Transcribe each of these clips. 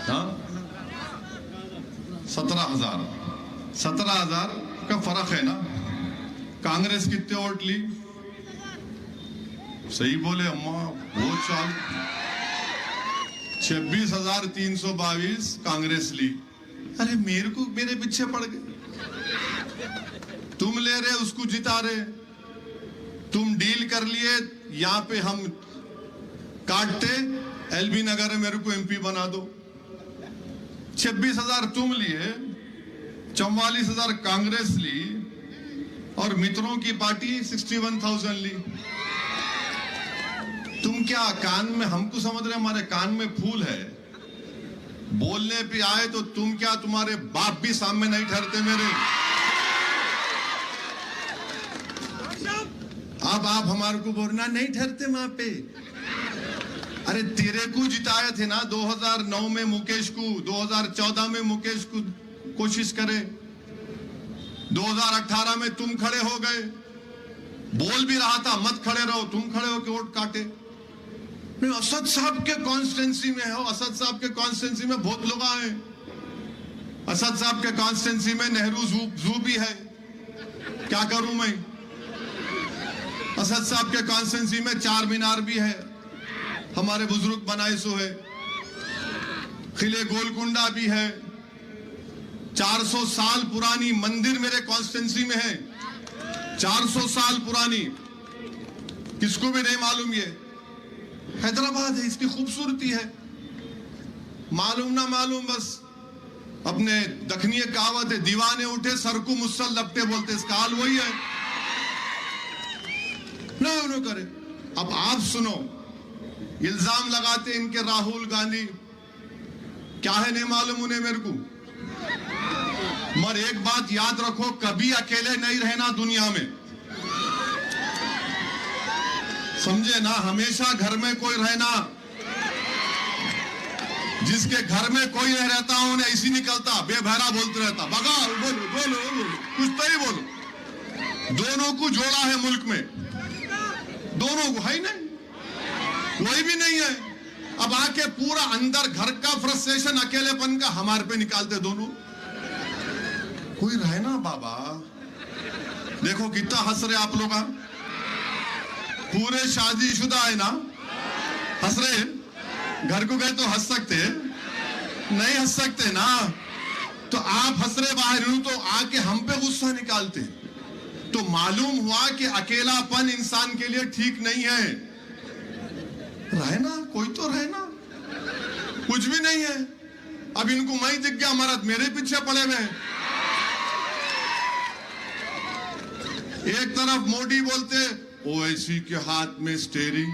हाँ 17,000 का फर्क है ना। कांग्रेस कितने वोट ली? सही बोले अम्मा, वोट चाल 26,322 कांग्रेस ली। अरे मेरे को मेरे पीछे पड़ गए। तुम ले रहे उसको जिता रहे, तुम डील कर लिए यहां पे हम काटते, एलबी नगर में मेरे को एमपी बना दो। 26,000 तुम लिए, 44,000 कांग्रेस ली और मित्रों की पार्टी 61,000 ली। तुम क्या कान में हमको समझ रहे? हमारे कान में फूल है, बोलने पे आए तो तुम क्या, तुम्हारे बाप भी सामने नहीं ठहरते मेरे। अब आप हमारे को बोलना नहीं ठहरते वहां पे। अरे तेरे को जिताए थे ना 2009 में मुकेश को, 2014 में मुकेश को कोशिश करे, 2018 में तुम खड़े हो गए, बोल भी रहा था मत खड़े रहो, तुम खड़े हो के वोट काटे। असद साहब के कॉन्स्टिट्यूंसी में हो, असद साहब के कॉन्स्टिट्यूंसी में बहुत लोग आए, असद साहब के कॉन्स्टिट्यूंसी में नेहरू जू भी है, क्या करूं मैं। असद साहब के कॉन्स्टिट्यूंसी में चार मीनार भी है, हमारे बुजुर्ग बनाए सो है, किले गोलकुंडा भी है, 400 साल पुरानी मंदिर मेरे कॉन्स्टिट्यूंसी में है, 400 साल पुरानी, किसको भी नहीं मालूम। ये हैदराबाद है, इसकी खूबसूरती है, मालूम ना मालूम बस अपने दखनी कहावत है, दीवाने उठे सर को मुस्सल लपटे बोलते, इसका हाल वही है। न करे। अब आप सुनो, इल्जाम लगाते इनके राहुल गांधी, क्या है नहीं मालूम उन्हें मेरे को। मगर एक बात याद रखो, कभी अकेले नहीं रहना दुनिया में, समझे ना। हमेशा घर में कोई रहना, जिसके घर में कोई नहीं रहता उन्हें ऐसी निकलता, बेबहरा बोलते रहता, बगा बोलो बोलो कुछ तो ही बोलो। दोनों को जोड़ा है मुल्क में, दोनों को है नहीं, कोई भी नहीं है। अब आके पूरा अंदर घर का फ्रस्ट्रेशन, अकेलेपन का हमारे पे निकालते दोनों। कोई रहना बाबा। देखो कितना हंस रहे आप लोग, पूरे शादीशुदा है ना, हंस रहे। घर को गए तो हंस सकते, नहीं हंस सकते ना। तो आप हंस रहे बाहर, तो आके हम पे गुस्सा निकालते। तो मालूम हुआ कि अकेलापन इंसान के लिए ठीक नहीं है। रहना, कोई तो रहना, कुछ भी नहीं है। अब इनको मैं दिख गया, महाराज मेरे पीछे पड़े हुए। एक तरफ मोदी बोलते ओवैसी के हाथ में स्टीयरिंग,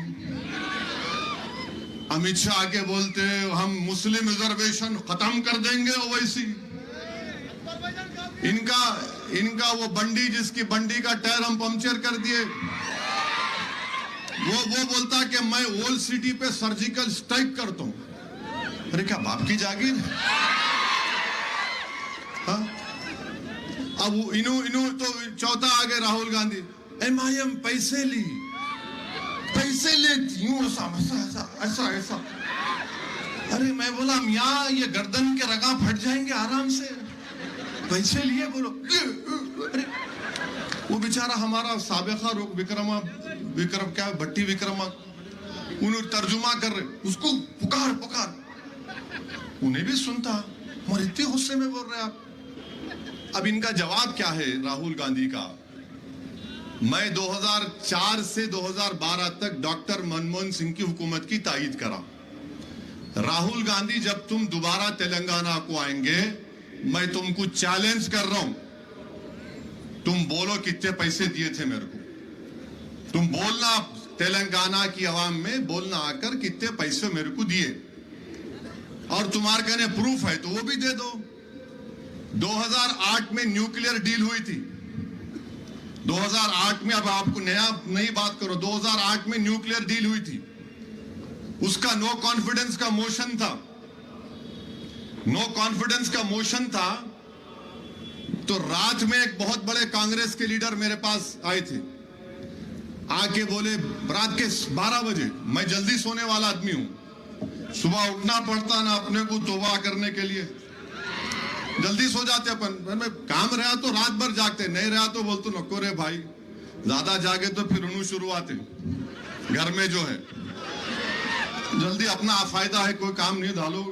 अमित शाह आगे बोलते हम मुस्लिम रिजर्वेशन खत्म कर देंगे ओवैसी। इनका वो बंडी, जिसकी बंडी का टायर हम पंक्चर कर दिए, वो बोलता कि मैं ओल्ड सिटी पे सर्जिकल स्ट्राइक करता हूं। अरे क्या बाप की जागीर है? हाँ? अब इनू तो चौथा आ गए राहुल गांधी, MIM पैसे लेती हूं, ऐसा। अरे मैं बोला मियाँ, ये गर्दन के रगा फट जाएंगे आराम से, पैसे लिए बोलो। अरे वो बेचारा हमारा साबिका विक्रम क्या भट्टी विक्रमा, उन्हें तर्जुमा कर रहे, उसको पुकार, उन्हें भी सुनता, मगर इतने गुस्से में बोल रहे आप। अब इनका जवाब क्या है राहुल गांधी का? मैं 2004 से 2012 तक डॉक्टर मनमोहन सिंह की हुकूमत की तायीद करा। राहुल गांधी, जब तुम दोबारा तेलंगाना को आएंगे, मैं तुमको चैलेंज कर रहा हूं, तुम बोलो कितने पैसे दिए थे मेरे को। तुम बोलना तेलंगाना की आवाम में, बोलना आकर कितने पैसे मेरे को दिए, और तुम्हारे कहने प्रूफ है तो वो भी दे दो। 2008 में न्यूक्लियर डील हुई थी, 2008 में, अब आपको नई बात करो, 2008 में न्यूक्लियर डील हुई थी, उसका नो कॉन्फिडेंस का मोशन था। तो रात में एक बहुत बड़े कांग्रेस के लीडर मेरे पास आए थे, आके बोले रात के 12 बजे, मैं जल्दी सोने वाला आदमी हूं, सुबह उठना पड़ता ना अपने को तौबा करने के लिए, जल्दी सो जाते अपन। में काम रहा तो रात भर जागते, नहीं रहा तो बोलते नको रे भाई, ज्यादा जागे तो फिर उन्हें शुरुआत है घर में जो है। जल्दी अपना फायदा है, कोई काम नहीं, डालो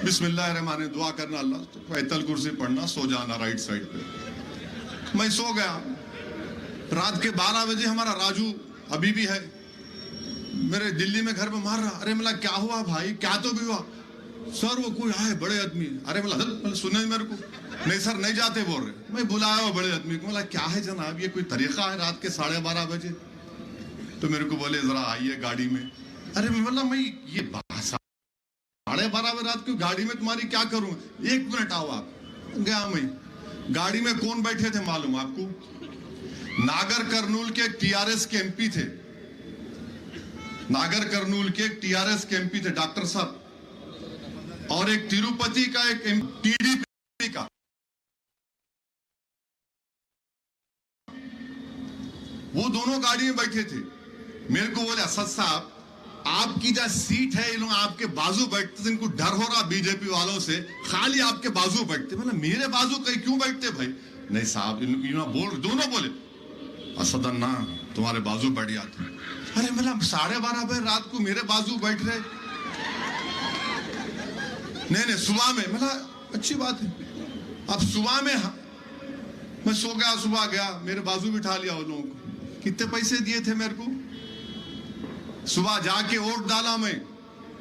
बिस्मिल्लाहिर्रहमानिर्रहीम दुआ करना, अल्लाह आयतल कुर्सी पढ़ना, सो जाना राइट साइड पे। मैं सो गया। रात के 12 बजे हमारा राजू अभी भी है मेरे दिल्ली में घर में मार रहा। अरे मिला क्या हुआ भाई, क्या तो भी हुआ? सर वो कोई आए बड़े आदमी। अरे मिला सुने मेरे को, नहीं सर नहीं जाते बोल रहे। मैं बुलाया वो बड़े आदमी को, बोला क्या है जनाब, ये कोई तरीका है रात के 12:30 बजे? तो मेरे को बोले जरा आइए गाड़ी में। अरे मतलब मैं ये 12:30 बजे रात की गाड़ी में तुम्हारी क्या करूं? 1 मिनट आओ आप। गया मैं, गाड़ी में कौन बैठे थे मालूम आपको? नागर कर्नूल के टीआरएस के एमपी थे, नागर कर्नूल के टीआरएस के एमपी थे डॉक्टर साहब, और एक तिरुपति का एक टीडीपी का। वो दोनों गाड़ी में बैठे थे। मेरे को बोले असद साहब आपकी जो सीट है, इन आपके बाजू बैठते, इनको डर हो रहा बीजेपी वालों से, खाली आपके बाजू बैठते। मतलब मेरे बाजू कहीं क्यों बैठते भाई? नहीं साहब बोल, दोनों बोले असद अन्ना तुम्हारे बाजू बैठ जाते। अरे मतलब 12:30 बजे रात को मेरे बाजू बैठ रहे? नहीं सुबह में। मतलब अच्छी बात है। अब सुबह में मैं सो गया, सुबह गया, मेरे बाजू बिठा लिया उन लोगों को। कितने पैसे दिए थे मेरे को? सुबह जाके वोट डाला, मैं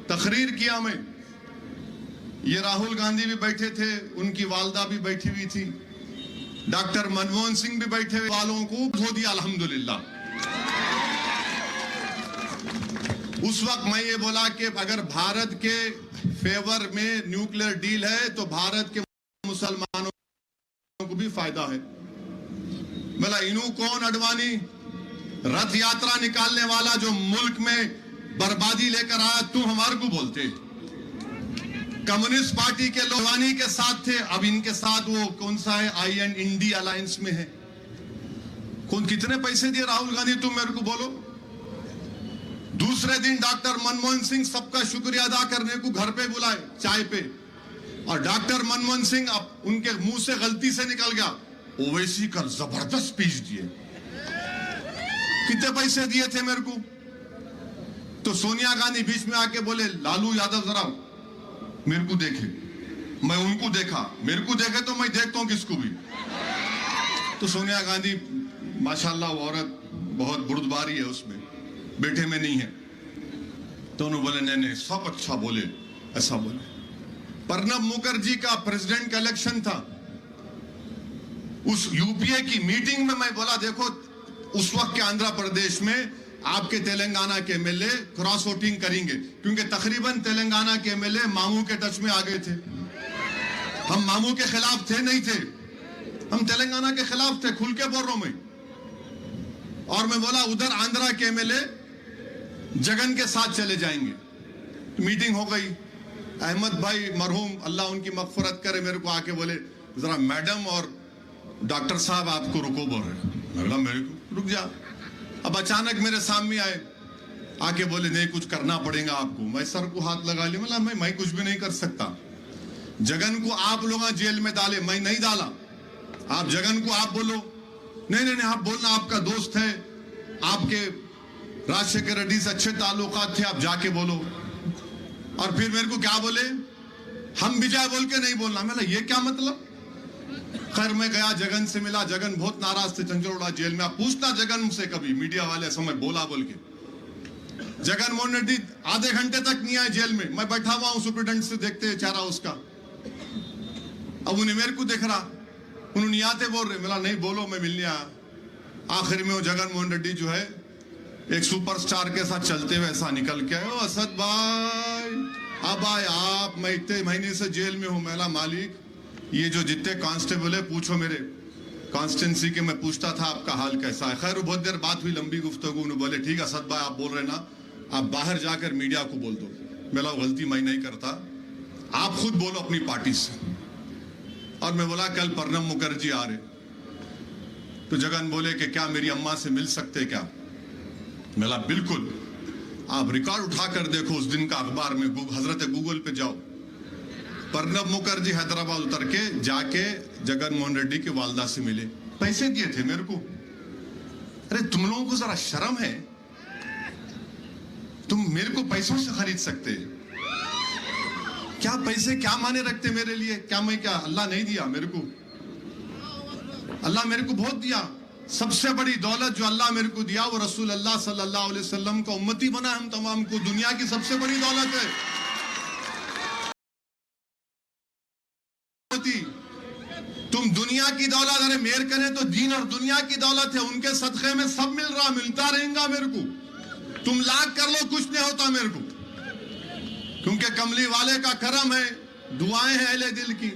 तकरीर किया। मैं ये राहुल गांधी भी बैठे थे, उनकी वालदा भी बैठी हुई थी, डॉक्टर मनमोहन सिंह भी बैठे हुए, वालों को धो दिया अल्हम्दुलिल्लाह। उस वक्त मैं ये बोला कि अगर भारत के फेवर में न्यूक्लियर डील है तो भारत के मुसलमानों को भी फायदा है। बोला इनू कौन अडवाणी, रथ यात्रा निकालने वाला जो मुल्क में बर्बादी लेकर आया, तू हमारे को बोलते? कम्युनिस्ट पार्टी के लोग अडवाणी के साथ थे, अब इनके साथ वो कौन सा है, IND अलायंस में है। कौन कितने पैसे दिए राहुल गांधी, तुम मेरे को बोलो? दूसरे दिन डॉक्टर मनमोहन सिंह सबका शुक्रिया अदा करने को घर पे बुलाए चाय पे, और डॉक्टर मनमोहन सिंह अब उनके मुंह से गलती से निकल गया ओवैसी का जबरदस्त स्पीच दिए। कितने पैसे दिए थे मेरे को? तो सोनिया गांधी बीच में आके बोले लालू यादव जरा मेरे को देखे। मैं उनको देखा, मेरे को देखे तो मैं देखता हूं किसको भी। तो सोनिया गांधी माशाल्लाह वो औरत बहुत बुर्दबारी है उसमें, बेटे में नहीं है। तो उन्होंने बोले नहीं नहीं सब अच्छा बोले, ऐसा बोले। प्रणब मुखर्जी का प्रेसिडेंट का इलेक्शन था, उस यूपीए की मीटिंग में मैं बोला देखो उस वक्त के आंध्र प्रदेश में आपके तेलंगाना के एमएलए क्रॉस वोटिंग करेंगे, क्योंकि तकरीबन तेलंगाना के एमएलए मामू के टच में आ गए थे। हम मामू के खिलाफ थे नहीं थे, हम तेलंगाना के खिलाफ थे, खुल के बोल रहा हूं मैं। और मैं बोला उधर आंध्रा के एमएलए जगन के साथ चले जाएंगे। मीटिंग हो गई। अहमद भाई मरहूम अल्लाह उनकी मगफरत करे, मेरे को आके बोले जरा मैडम और डॉक्टर साहब आपको रुको बोल रहे। मैं बोला मेरे को रुक जा। अब अचानक मेरे सामने आए, आके बोले नहीं कुछ करना पड़ेगा आपको। मैं सर को हाथ लगा लिया, बोला मैं कुछ भी नहीं कर सकता। जगन को आप लोग जेल में डाले, मैं नहीं डाला। आप जगन को आप बोलो, नहीं नहीं नहीं आप बोलना, आपका दोस्त है, आपके राजशेखर रेड्डी से अच्छे ताल्लुकात थे, आप जाके बोलो। और फिर मेरे को क्या बोले, हम विजय बोल के नहीं बोलना। मैं ये क्या मतलब? खैर मैं गया, जगन से मिला, जगन बहुत नाराज थे, चंचलोड़ा जेल में। आप पूछना जगन से कभी, मीडिया वाले समय बोला बोल के। जगन मोहन रेड्डी आधे घंटे तक नहीं आए जेल में, मैं बैठा हुआ हूं सुप्रीटेंडेंट से देखते चेहरा उसका। अब उन्हें मेरे को देख रहा, उन्होंने आते बोल रहे, मिला नहीं बोलो मैं मिलने आया। आखिर में वो जगन मोहन रेड्डी जो है एक सुपरस्टार के साथ चलते हुए ऐसा निकल के आए, असद भाई अब आए आप, मैं इतने महीने से जेल में हूं। मेला मालिक ये जो जितने कांस्टेबल है पूछो मेरे कॉन्स्टिट्यूंसी के, मैं पूछता था आपका हाल कैसा है। खैर बहुत देर बात हुई, लंबी गुफ्तगू। उन्होंने बोले ठीक है असद भाई आप बोल रहे ना, आप बाहर जाकर मीडिया को बोल दो। मेरा गलती मैं नहीं करता, आप खुद बोलो अपनी पार्टी से। और मैं बोला कल प्रणब मुखर्जी आ रहे, तो जगन बोले कि क्या मेरी अम्मा से मिल सकते क्या? मेरा बिल्कुल। आप रिकॉर्ड उठाकर देखो उस दिन का अखबार में, हजरत गूगल पे जाओ, प्रणब मुखर्जी हैदराबाद उतर के जाके जगन मोहन रेड्डी की वालदा से मिले, पैसे दिए थे मेरे को। अरे तुम लोगों को जरा शर्म है? तुम मेरे को पैसों से खरीद सकते? क्या पैसे क्या माने रखते मेरे लिए? क्या मैं क्या अल्लाह नहीं दिया मेरे को? अल्लाह मेरे को बहुत दिया। सबसे बड़ी दौलत जो अल्लाह मेरे को दिया वो रसूल अल्लाह सल्लल्लाहु अलैहि वसल्लम का उम्मती बना हम तमाम को। दुनिया की सबसे बड़ी दौलत है। तुम दुनिया की दौलत, अरे मेर करें तो दीन और दुनिया की दौलत है, उनके सदक़े में सब मिलता रहेगा मेरे को। तुम लाख कर लो कुछ नहीं होता मेरे को, क्योंकि कमली वाले का करम है, दुआएं हैं अहले दिल की।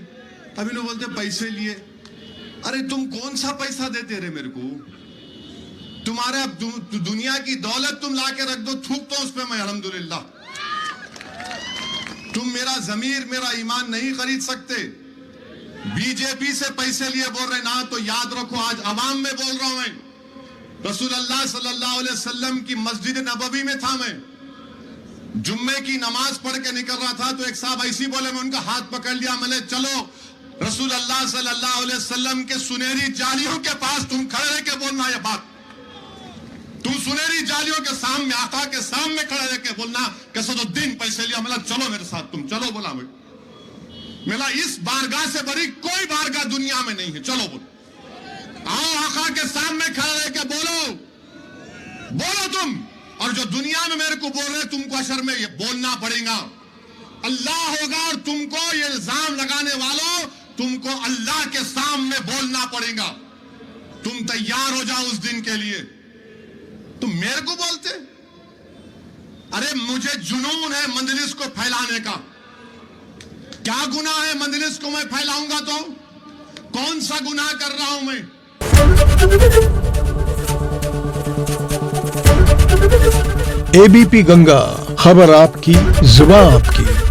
अभी लोग बोलते पैसे लिए, अरे तुम कौन सा पैसा देते रे मेरे को? तुम्हारे दुनिया की दौलत तुम लाके रख दो, थूक तो उस पे मैं अल्हम्दुलिल्लाह। तुम मेरा ज़मीर मेरा ईमान नहीं खरीद सकते। बीजेपी से पैसे लिए बोल रहे ना, तो याद रखो आज अवाम में बोल रहा हूं मैं। रसूल अल्लाह सल्लल्लाहु अलैहि वसल्लम की मस्जिद नबवी में था, मैं जुम्मे की नमाज पढ़ के निकल रहा था, तो एक साहब ऐसी बोले, मैं उनका हाथ पकड़ लिया, मैंने चलो रसूल अल्लाह सल्लल्लाहु अलैहि वसल्लम के सुनहरी जालियों के पास तुम खड़े रह के बोलना ये बात। तुम सुनहरी जालियों के सामने, आका के सामने खड़े रह के बोलना कि सदुद्दीन पैसे लिया। मतलब चलो मेरे साथ, तुम चलो। बोला मैं, मेरा इस बारगाह से बड़ी कोई बारगाह दुनिया में नहीं है, चलो बोलो। आओ आका के सामने खड़े रह के बोलो तुम। और जो दुनिया में मेरे को बोल रहे, तुमको अशर में ये बोलना पड़ेगा। अल्लाह होगा और तुमको ये इल्जाम लगाने वालों, तुमको अल्लाह के सामने बोलना पड़ेगा। तुम तैयार हो जाओ उस दिन के लिए। तुम मेरे को बोलते, अरे मुझे जुनून है मंजलिस को फैलाने का। क्या गुनाह है मंजलिस को मैं फैलाऊंगा तो? कौन सा गुनाह कर रहा हूं मैं? एबीपी गंगा, खबर आपकी, जुबान आपकी।